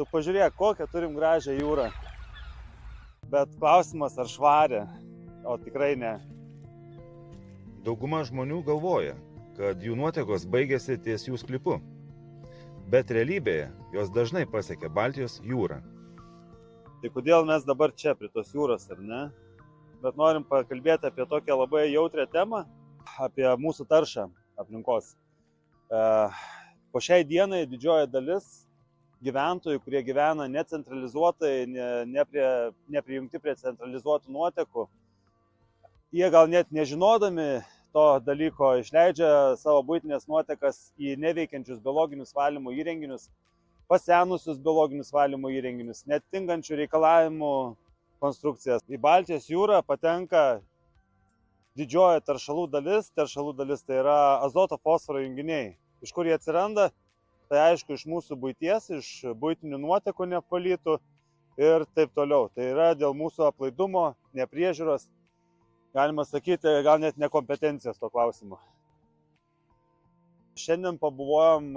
Tu pažiūrėk, kokią turim gražią jūrą. Bet klausimas, ar švarę, o tikrai ne. Dauguma žmonių galvoja, kad jų nuotekos baigėsi ties jų sklypu. Bet realybėje jos dažnai pasiekia Baltijos jūrą. Tai kodėl mes dabar čia prie tos jūros, ar ne? Bet norim pakalbėti apie tokią labai jautrią temą, apie mūsų taršą aplinkos. Po šiai dienai didžioji dalis gyventojų, kurie gyvena necentralizuotai, neprijungti prie centralizuotų nuotekų, jie gal net nežinodami to dalyko išleidžia savo buitinės nuotekas į neveikiančius biologinius valymo įrenginius, pasenusius biologinius valymo įrenginius, netinkančių reikalavimų konstrukcijas. Į Baltijos jūrą patenka didžioji teršalų dalis. Teršalų dalis tai yra azoto fosforo junginiai. Iš kur jie atsiranda? Tai aišku, iš mūsų buities, iš buitinių nuotekų neapvalytų ir taip toliau. Tai yra dėl mūsų aplaidumo, nepriežiūros, galima sakyti, gal net nekompetencijos to klausimu. Šiandien pabuvojom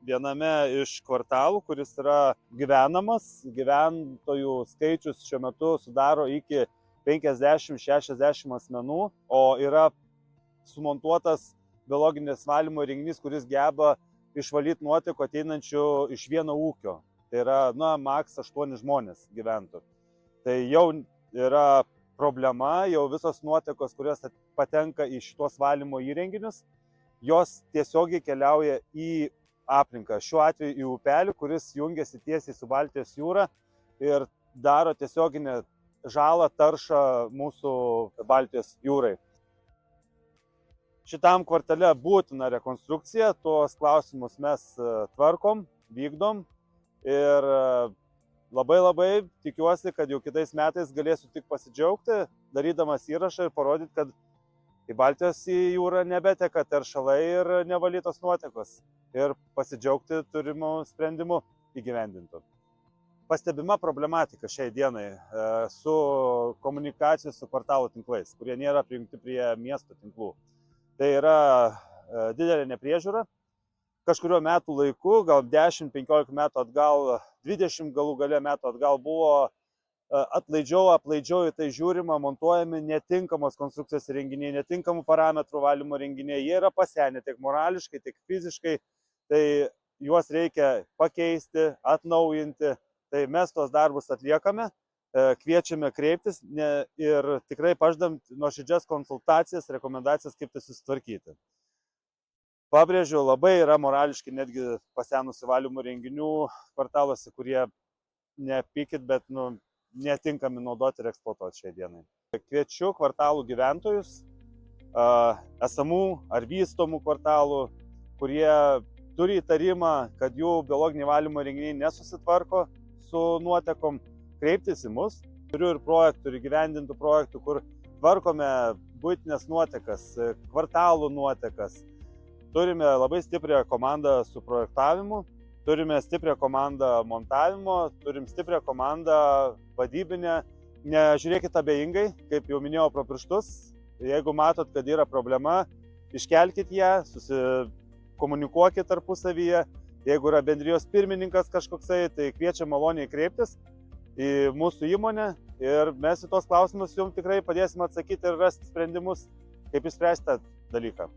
viename iš kvartalų, kuris yra gyvenamas. Gyventojų skaičius šiuo metu sudaro iki 50-60 asmenų, o yra sumontuotas biologinės valymo įrenginys, kuris geba išvalyti nuotekų ateinančių iš vieno ūkio. Tai yra, maks 8 žmonės gyventų. Tai jau yra problema, jau visos nuotekos, kurios patenka į šitos valymo įrenginius, jos tiesiogiai keliauja į aplinką. Šiuo atveju į upelį, kuris jungiasi tiesiai su Baltijos jūra ir daro tiesioginę žalą, taršą mūsų Baltijos jūrai. Šitam kvartale būtina rekonstrukcija, tuos klausimus mes tvarkom, vykdom ir labai tikiuosi, kad jau kitais metais galėsiu tik pasidžiaugti, darydamas įrašą ir parodyti, kad į Baltijos jūrą nebeteka teršalai ir nevalytos nuotekos ir pasidžiaugti turimų sprendimų įgyvendintų. Pastebima problematika šiai dienai su komunikacijos su kvartalų tinklais, kurie nėra prijungti prie miesto tinklų. Tai yra didelė nepriežiūra. Kažkurio metų laiku, gal 10-15 metų atgal, 20 galų gale metų atgal buvo aplaidžiau į tai žiūrima, montuojami netinkamos konstrukcijos įrenginiai, netinkamų parametrų valymo įrenginiai. Jie yra pasenę tiek morališkai, tiek fiziškai, tai juos reikia pakeisti, atnaujinti. Tai mes tos darbus atliekame, kviečiame kreiptis ir tikrai pažadam nuoširdžias konsultacijas, rekomendacijas, kaip tai susitvarkyti. Pabrėžiu, labai yra morališkai netgi pasenusių valymo įrenginių kvartaluose, kurie nepykit, bet netinkami naudoti ir eksploatuoti šiai dienai. Kviečiu kvartalų gyventojus, esamų ar vystomų kvartalų, kurie turi įtarimą, kad jų biologiniai valymo įrenginiai nesusitvarko su nuotekom, kreiptis į mus. Turiu ir projektų, ir įgyvendintų projektų, kur tvarkome buitinės nuotekas, kvartalų nuotekas. Turime labai stiprią komandą su projektavimu, turime stiprią komandą montavimo, turim stiprią komandą vadybinę. Nežiūrėkit abejingai, kaip jau minėjau, pro pirštus. Jeigu matot, kad yra problema, iškelkit ją, susikomunikuokit tarpusavyje. Jeigu yra bendrijos pirmininkas kažkoksai, tai kviečiam maloniai kreiptis į mūsų įmonę ir mes į tos klausimus jums tikrai padėsime atsakyti ir rasti sprendimus, kaip išspręsti tą dalyką.